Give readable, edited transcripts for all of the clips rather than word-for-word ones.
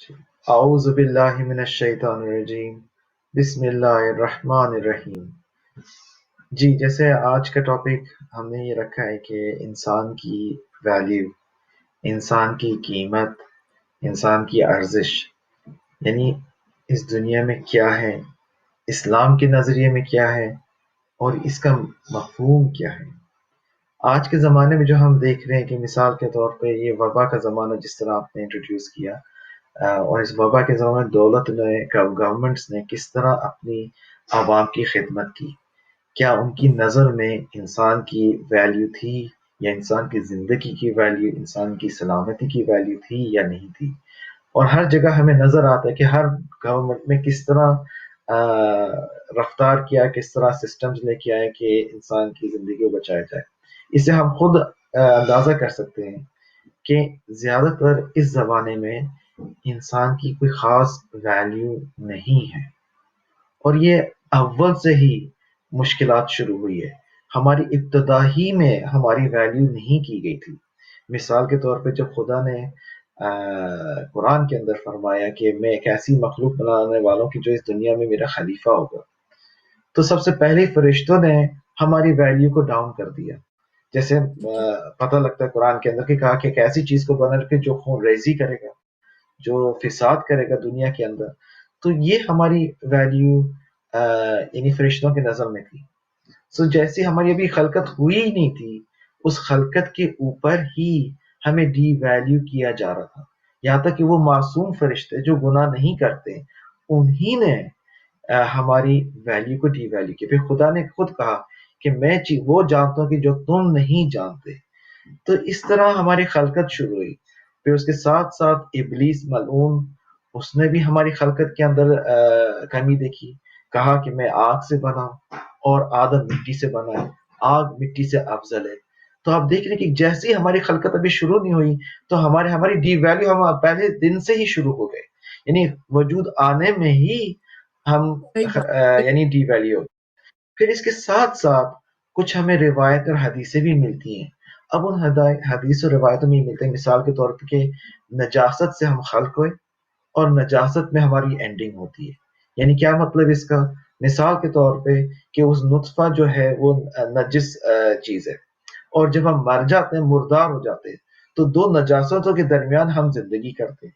اعوذ باللہ من الشیطان الرجیم، بسم اللہ الرحمن الرحیم۔ جی، جیسے آج کا ٹاپک ہم نے یہ رکھا ہے کہ انسان کی ویلیو، انسان کی قیمت، انسان کی ارزش، یعنی اس دنیا میں کیا ہے، اسلام کے نظریے میں کیا ہے اور اس کا مفہوم کیا ہے۔ آج کے زمانے میں جو ہم دیکھ رہے ہیں کہ مثال کے طور پہ یہ وبا کا زمانہ جس طرح آپ نے انٹروڈیوس کیا، اور اس وبا کے زمانے میں دولت نے، گورنمنٹس نے کس طرح اپنی عوام کی خدمت کی، کیا ان کی نظر میں انسان کی ویلیو تھی یا انسان کی زندگی کی ویلیو، انسان کی سلامتی کی ویلیو تھی یا نہیں تھی۔ اور ہر جگہ ہمیں نظر آتا ہے کہ ہر گورنمنٹ میں کس طرح رفتار کیا، کس طرح سسٹمز لے کے آئے کہ انسان کی زندگی کو بچایا جائے۔ اس سے ہم خود اندازہ کر سکتے ہیں کہ زیادہ تر اس زمانے میں انسان کی کوئی خاص ویلیو نہیں ہے، اور یہ اول سے ہی مشکلات شروع ہوئی ہے۔ ہماری ابتدا ہی میں ہماری ویلیو نہیں کی گئی تھی۔ مثال کے طور پہ جب خدا نے قرآن کے اندر فرمایا کہ میں ایک ایسی مخلوق بنانے والوں کی جو اس دنیا میں میرا خلیفہ ہوگا، تو سب سے پہلے فرشتوں نے ہماری ویلیو کو ڈاؤن کر دیا۔ جیسے پتہ لگتا ہے قرآن کے اندر کہ کہا کہ ایک ایسی چیز کو بنا کے جو خون ریزی کرے گا، جو فساد کرے گا دنیا کے اندر، تو یہ ہماری ویلیو یعنی فرشتوں کی نظر میں تھی۔ سو جیسی ہماری ابھی خلقت ہوئی ہی نہیں تھی، اس خلقت کے اوپر ہی ہمیں ڈی ویلیو کیا جا رہا تھا، یہاں تک کہ وہ معصوم فرشتے جو گناہ نہیں کرتے، انہی نے ہماری ویلیو کو ڈی ویلیو کیا۔ پھر خدا نے خود کہا کہ میں وہ جانتا ہوں کہ جو تم نہیں جانتے۔ تو اس طرح ہماری خلقت شروع ہوئی۔ پھر اس کے ساتھ ساتھ ابلیس ملعون، اس نے بھی ہماری خلقت کے اندر کمی دیکھی، کہا کہ میں آگ سے بنا اور آدم مٹی سے بنا ہے، آگ مٹی سے افضل ہے۔ تو آپ دیکھ رہے ہیں کہ جیسی ہماری خلقت ابھی شروع نہیں ہوئی تو ہماری ڈی ویلیو ہم پہلے دن سے ہی شروع ہو گئے، یعنی وجود آنے میں ہی ہم صحیح بات یعنی ڈی ویلیو۔ پھر اس کے ساتھ ساتھ کچھ ہمیں روایت اور حدیثیں بھی ملتی ہیں۔ اب ان حدیث اور روایتوں میں یہ ملتے ہیں، مثال کے طور پہ کہ نجاست سے ہم خلق ہوئے اور نجاست میں ہماری اینڈنگ ہوتی ہے۔ یعنی کیا مطلب اس کا؟ مثال کے طور پہ کہ اس نطفہ جو ہے وہ نجس چیز ہے، اور جب ہم مر جاتے ہیں، مردار ہو جاتے ہیں، تو دو نجاستوں کے درمیان ہم زندگی کرتے ہیں،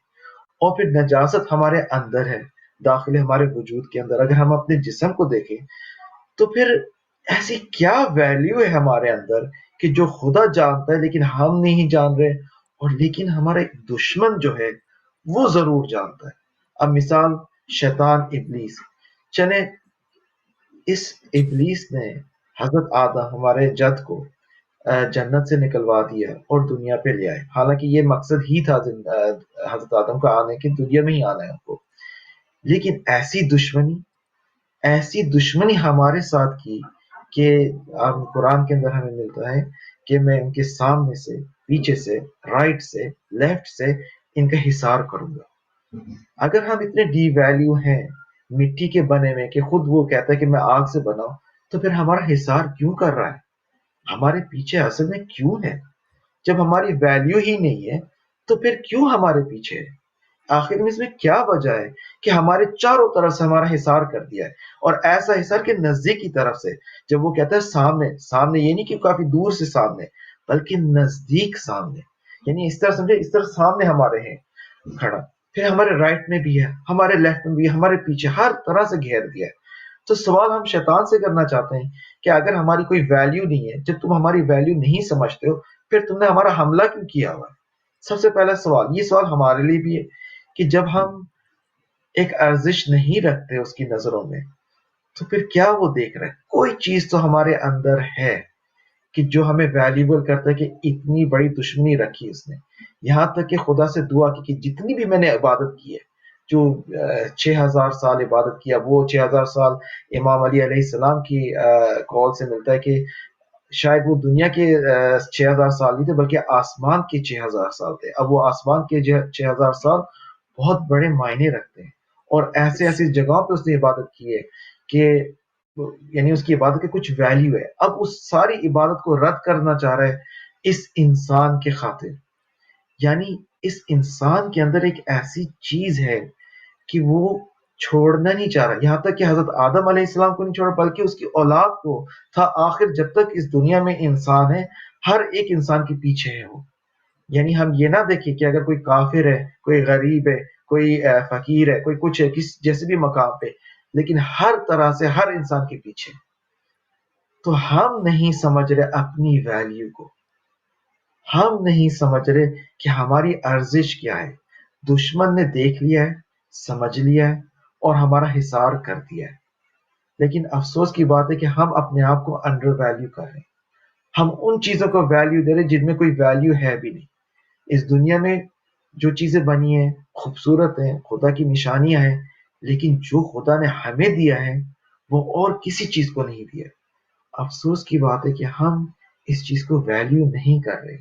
اور پھر نجاست ہمارے اندر ہے، داخل ہمارے وجود کے اندر۔ اگر ہم اپنے جسم کو دیکھیں تو پھر ایسی کیا ویلیو ہے ہمارے اندر کہ جو خدا جانتا ہے لیکن ہم نہیں جان رہے، اور لیکن ہمارا ایک دشمن جو ہے وہ ضرور جانتا ہے۔ اب مثال شیطان ابلیس، چلے اس ابلیس نے حضرت آدم ہمارے جد کو جنت سے نکلوا دیا اور دنیا پہ لے آئے، حالانکہ یہ مقصد ہی تھا حضرت آدم کا آنے کی، دنیا میں ہی آنا ہے ان کو، لیکن ایسی دشمنی ہمارے ساتھ کی کہ قرآن کے اندر ہمیں ملتا ہے کہ میں ان کے سامنے سے، پیچھے سے، رائٹ سے، لیفٹ سے ان کا حصار کروں گا۔ اگر ہم اتنے ڈی ویلیو ہیں مٹی کے بنے میں کہ خود وہ کہتا ہے کہ میں آگ سے بنا ہوں، تو پھر ہمارا حصار کیوں کر رہا ہے؟ ہمارے پیچھے اصل میں کیوں ہے؟ جب ہماری ویلیو ہی نہیں ہے تو پھر کیوں ہمارے پیچھے ہے؟ آخر میں اس میں کیا وجہ ہے کہ ہمارے چاروں طرف سے ہمارا حصار کر دیا ہے، اور ایسا حصار کہ نزدیک کی طرف سے، جب وہ کہتا ہے سامنے یہ نہیں کہ کافی دور سے سامنے، بلکہ نزدیک سامنے، یعنی اس طرح سمجھے، اس طرح سامنے ہمارے ہیں کھڑا، پھر ہمارے رائٹ میں بھی ہے، ہمارے لیفٹ میں بھی ہے، ہمارے پیچھے، ہر طرح سے گھیر دیا ہے۔ تو سوال ہم شیطان سے کرنا چاہتے ہیں کہ اگر ہماری کوئی ویلیو نہیں ہے، جب تم ہماری ویلیو نہیں سمجھتے ہو، پھر تم نے ہمارا حملہ کیوں کیا ہوا ہے؟ سب سے پہلا سوال، یہ سوال ہمارے لیے بھی ہے کہ جب ہم ایک ارزش نہیں رکھتے اس کی نظروں میں، تو پھر کیا وہ دیکھ رہے ہیں؟ کوئی چیز تو ہمارے اندر ہے کہ جو ہمیں ویلیبل کرتا ہے، کہ اتنی بڑی دشمنی رکھی اس نے، یہاں تک کہ خدا سے دعا کی کہ جتنی بھی میں نے عبادت کی ہے، جو 6000 سال عبادت کیا، وہ 6000 سال امام علی علیہ السلام کی قول سے ملتا ہے کہ شاید وہ دنیا کے 6000 سال نہیں تھے، بلکہ آسمان کے 6000 سال تھے۔ اب وہ آسمان کے 6000 سال بہت بڑے معنی رکھتے ہیں، اور ایسے ایسی جگہوں پہ اس نے عبادت کی ہے کہ یعنی اس کی عبادت کی کچھ ویلیو ہے۔ اب اس ساری عبادت کو رد کرنا چاہ رہا ہے اس انسان کے خاطر، یعنی اس انسان کے اندر ایک ایسی چیز ہے کہ وہ چھوڑنا نہیں چاہ رہا، یہاں تک کہ حضرت آدم علیہ السلام کو نہیں چھوڑا بلکہ اس کی اولاد کو تھا، آخر جب تک اس دنیا میں انسان ہے ہر ایک انسان کے پیچھے ہے وہ. یعنی ہم یہ نہ دیکھیں کہ اگر کوئی کافر ہے، کوئی غریب ہے، کوئی فقیر ہے، کوئی کچھ ہے، کس جیسے بھی مقام پہ، لیکن ہر طرح سے ہر انسان کے پیچھے. تو ہم نہیں سمجھ رہے اپنی ویلیو کو، ہم نہیں سمجھ رہے کہ ہماری ارزش کیا ہے. دشمن نے دیکھ لیا ہے، سمجھ لیا ہے اور ہمارا حصار کر دیا ہے. لیکن افسوس کی بات ہے کہ ہم اپنے آپ کو انڈر ویلیو کر رہے ہیں. ہم ان چیزوں کو ویلیو دے رہے ہیں جن میں کوئی ویلیو ہے بھی نہیں. اس دنیا میں جو چیزیں بنی ہیں خوبصورت ہیں، خدا کی نشانیاں ہیں، لیکن جو خدا نے ہمیں دیا ہے وہ اور کسی چیز کو نہیں دیا. افسوس کی بات ہے کہ ہم اس چیز کو ویلیو نہیں کر رہے.